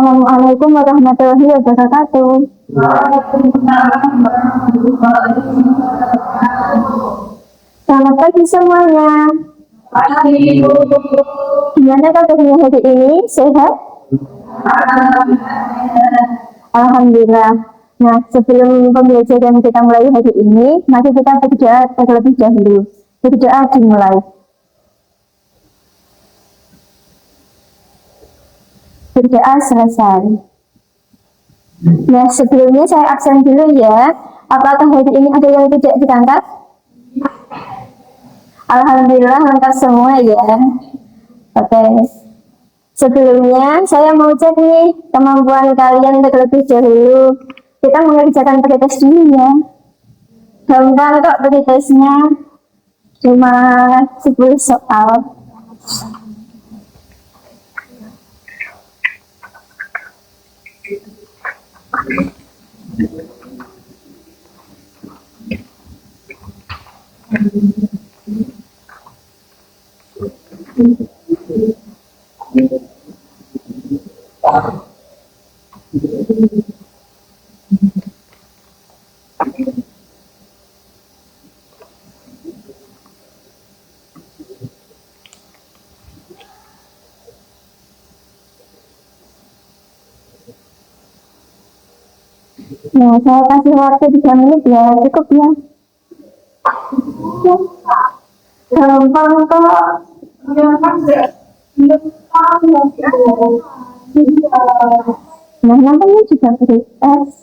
Assalamualaikum warahmatullahi wabarakatuh. Selamat pagi semuanya. Gimana kabarnya hari ini? Sehat? Alhamdulillah. Nah, sebelum pembelajaran kita mulai hari ini, mari kita berdoa terlebih dahulu. Berdoa dimulai. Berdoa selesai. Nah, sebelumnya saya absen dulu ya. Apakah hari ini ada yang tidak ditangkap? Alhamdulillah lengkap semua ya. Oke. Sebelumnya saya mau cek nih kemampuan kalian terlebih dahulu. Kita mengerjakan pretest dulu ya. Gampang kok pretestnya. Cuma 10 soal. Nah, saya kasih waktu 3 menit ya, cukup ya. Gampang kok. Nah, namanya juga pretest.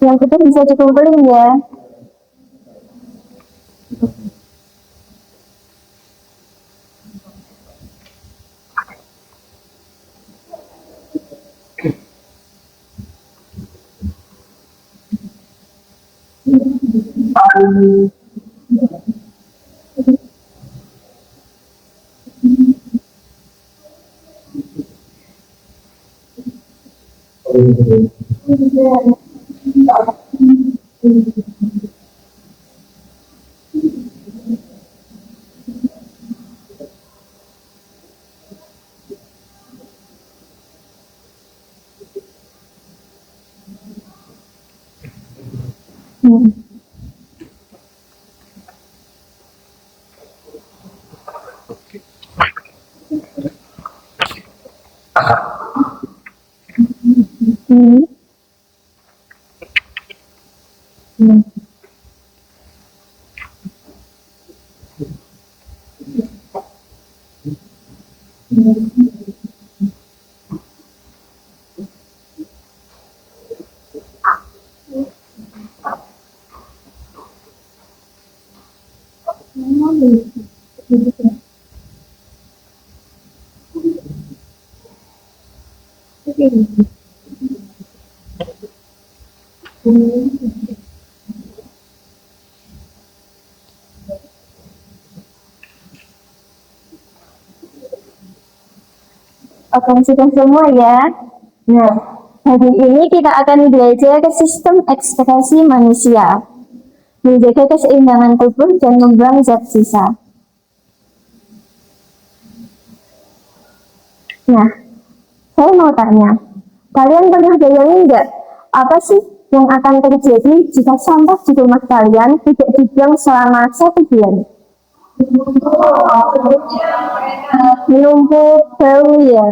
Yang itu bisa dikumpulin ya. Oke, sudah semua ya. Nah, hari ini kita akan belajar ke sistem ekspresi manusia, menjaga keseimbangan tubuh dan membuang zat sisa. Nah, saya mau tanya, kalian pernah bayangin nggak apa sih yang akan terjadi jika sampah di rumah kalian tidak dibuang selama 1 bulan? Menumpuk, bau ya.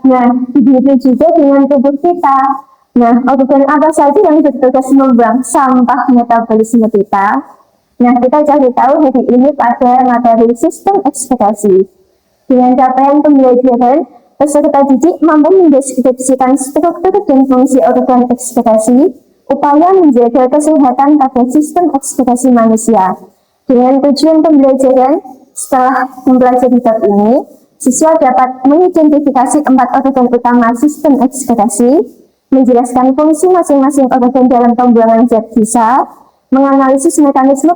Nah, begitu juga dengan tubuh kita. Nah, organ apa saja yang bertugas membuang sampah metabolisme kita? Nah, kita cari tahu hari ini pada materi sistem ekspresi. Dengan capaian pembelajaran, peserta didik mampu mendeskripsikan struktur dan fungsi organ ekspresi, upaya menjaga kesehatan pada sistem ekspresi manusia. Dengan tujuan pembelajaran, setelah mempelajari bab ini, siswa dapat mengidentifikasi 4 organ utama sistem ekspresi, menjelaskan fungsi masing-masing organ dalam pembuangan zat sisa, menganalisis mekanisme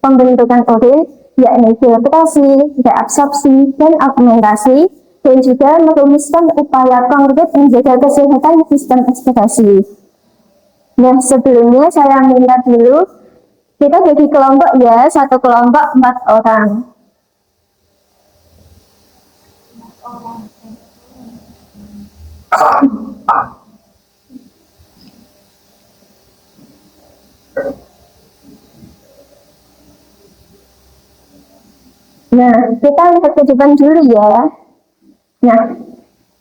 pembentukan urin, yakni filtrasi, reabsorpsi, dan augmentasi, dan juga merumuskan upaya konkret menjaga kesehatan sistem ekspektasi. Nah, sebelumnya saya minta dulu, kita bagi kelompok ya, satu kelompok 4 orang. Nah, kita lihat ke depan dulu ya. Nah,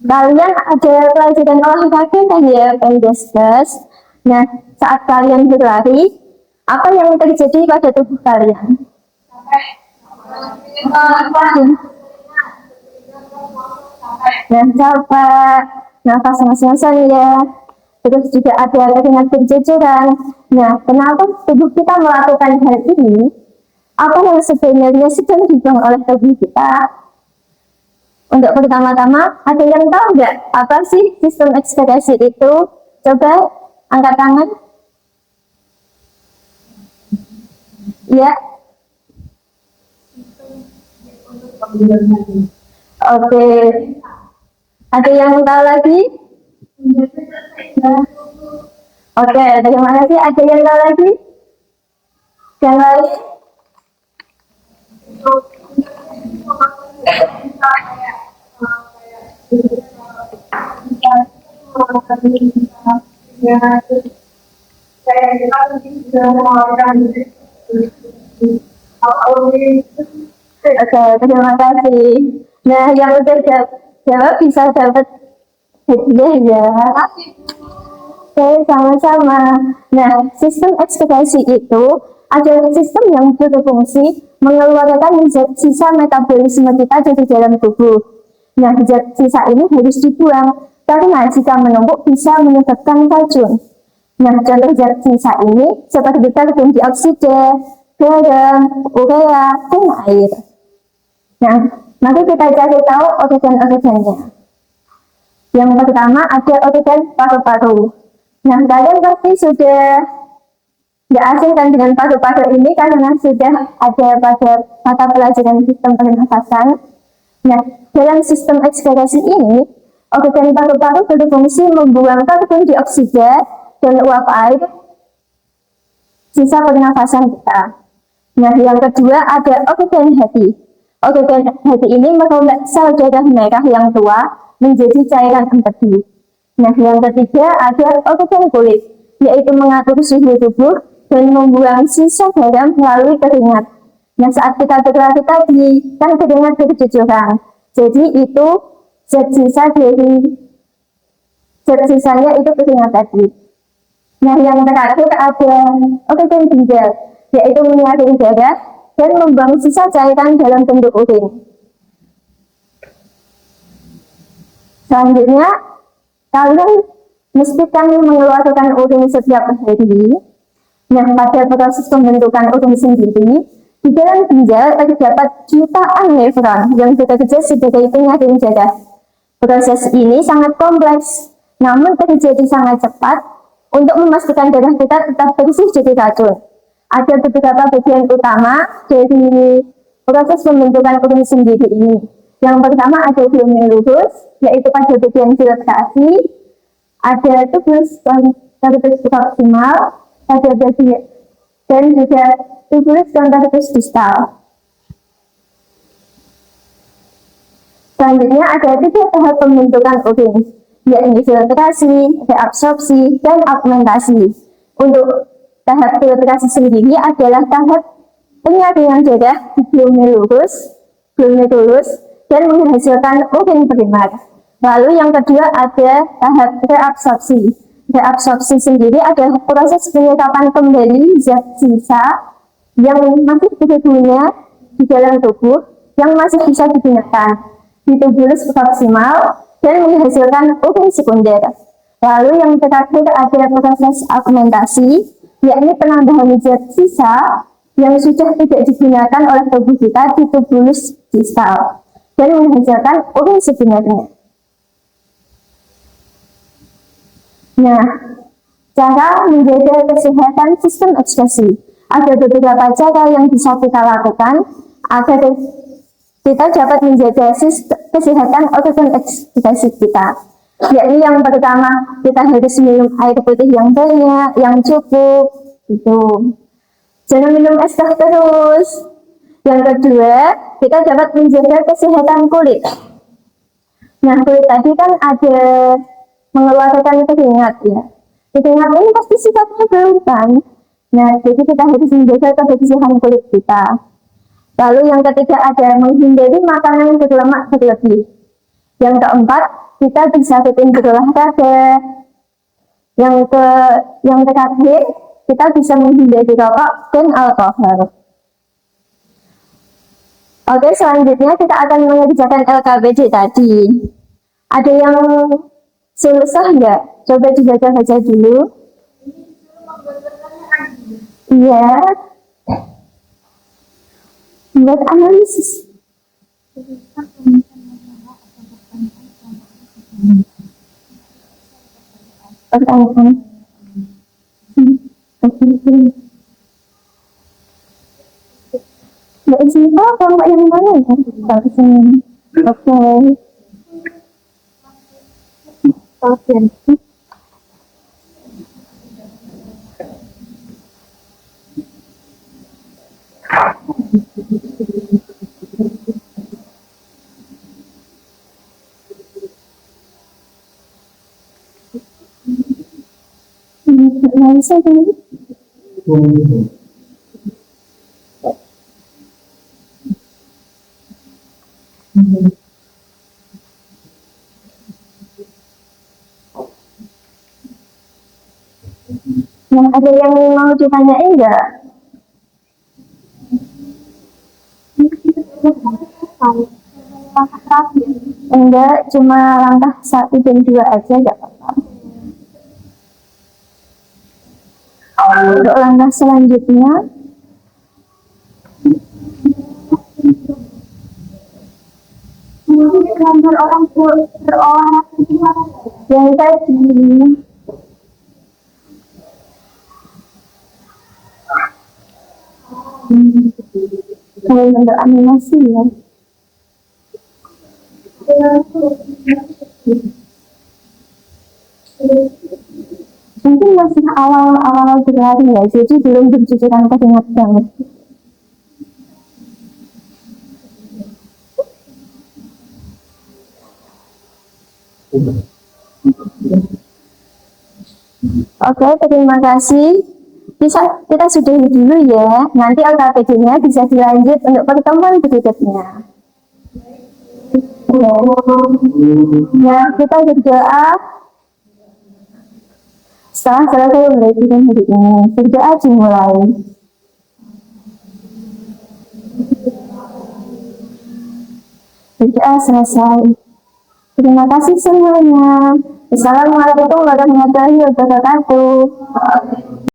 kalian ada pelajaran olahraga kan ya, Pendeskes? Nah, saat kalian berlari, apa yang terjadi pada tubuh kalian? Nah, capek, nafas ngos-ngosan ya, terus juga ada keringat bercucuran. Nah, kenapa tubuh kita melakukan hal ini? Apa yang sebenarnya sedang dibuang oleh tubuh kita? Untuk pertama-tama, ada yang tahu nggak apa sih sistem ekspektasi itu? Coba angkat tangan. Ya. Oke. Ada yang tahu lagi? Oke, terima kasih. Ada yang tahu lagi? Yang lain? Oke, terima kasih. Nah, yang udah jawab bisa dapat hadiah ya. Oke, sama-sama. Nah, sistem ekspektasi itu adalah sistem yang berfungsi mengeluarkan zat sisa metabolisme kita dari dalam tubuh. Nah, zat sisa ini harus dibuang karena jika menumpuk bisa menyebabkan racun. Nah, contoh zat sisa ini seperti karbon dioksida, garam, urea, dan air. Nah, nanti kita cari tahu organ-organnya. Yang pertama ada organ paru-paru. Nah, kalian pasti sudah nggak asing kan dengan paru-paru ini karena sudah ada pada mata pelajaran sistem pernafasan. Nah, dalam sistem ekspektasi ini, organ paru-paru berfungsi membuang karbon dioksida dan uap air sisa pernafasan kita. Nah, yang kedua ada organ hati. Organ hati ini merombak sel darah merah yang tua menjadi cairan empedi. Nah, yang ketiga ada organ kulit, yaitu mengatur suhu tubuh dan membuang sisa garam melalui keringat. Nah, saat kita berlari tadi, kan keringat bercucuran. Jadi itu zat sisanya itu keringat tadi. Nah, yang terakhir ada organ ginjal, yaitu menyaring darah dan membuang sisa cairan dalam bentuk urin. Selanjutnya, kalian mestikan mengeluarkan urin setiap hari. Nah, pada proses pembentukan urin sendiri, di dalam ginjal terdapat jutaan nefron yang bekerja sebagai penyaring darah. Proses ini sangat kompleks, namun terjadi sangat cepat untuk memastikan darah kita tetap bersih dari racun. Ada beberapa bagian utama dari proses pembentukan urin sendiri ini. Yang pertama ada glomerulus, yaitu pada bagian filtrasi. Ada tubulus contortus proximal, pada bagian dan juga tubulus contortus distal. Selanjutnya ada 3 tahap pembentukan urin, yakni filtrasi, reabsorpsi, dan augmentasi. Untuk tahap filtrasi sendiri adalah tahap penyaringan darah di glomerulus, dan menghasilkan urin primer. Lalu yang kedua ada tahap reabsorpsi. Reabsorpsi sendiri adalah proses penyerapan kembali zat sisa yang masih berguna di dalam tubuh yang masih bisa digunakan di tubulus proximal dan menghasilkan urin sekunder. Lalu yang terakhir ada proses augmentasi, yakni penambahan zat sisa yang sudah tidak digunakan oleh tubuh kita di tubulus distal dan menghasilkan urin sebenarnya. Nah, cara menjaga kesehatan sistem ekspresi. Ada beberapa cara yang bisa kita lakukan agar kita dapat menjaga kesehatan organ ekspresi kita. Yakni yang pertama, kita harus minum air putih yang banyak, yang cukup, gitu. Jangan minum es teh terus. Yang kedua, kita dapat menjaga kesehatan kulit. Nah, kulit tadi kan ada mengeluarkan keringat ya. Keringat ini pasti sifatnya bau kan. Nah, jadi kita harus menjaga kebersihan kulit kita. Lalu yang ketiga ada menghindari makanan berlemak berlebih. Yang keempat, kita bisa rutin berolahraga. Yang terakhir, kita bisa menghindari rokok dan alkohol. Oke, selanjutnya kita akan mengerjakan LKPD tadi. Ada yang susah nggak? Coba dibaca-baca dulu. Iya. Buat analisis. Pertanyaan. Ya, isi apa yang mana ya? Oke. Oke. Bisa kan? Nah, ada yang mau ditanyain enggak? Enggak, cuma langkah 1 dan 2 aja, enggak apa-apa. Untuk langkah selanjutnya, gambar orang berolahraga yang tadi. Kalau bentuk animasi ya. Mungkin masih awal-awal berlari ya, jadi belum bercucuran keringat banget. Oke, terima kasih. Kita sudahi dulu ya. Nanti LKPD-nya bisa dilanjut untuk pertemuan berikutnya. Ya, kita berdoa. Setelah selesai memberikan hari ini, berdoa dimulai. Berdoa selesai. Terima kasih semuanya. Assalamualaikum warahmatullahi wabarakatuh.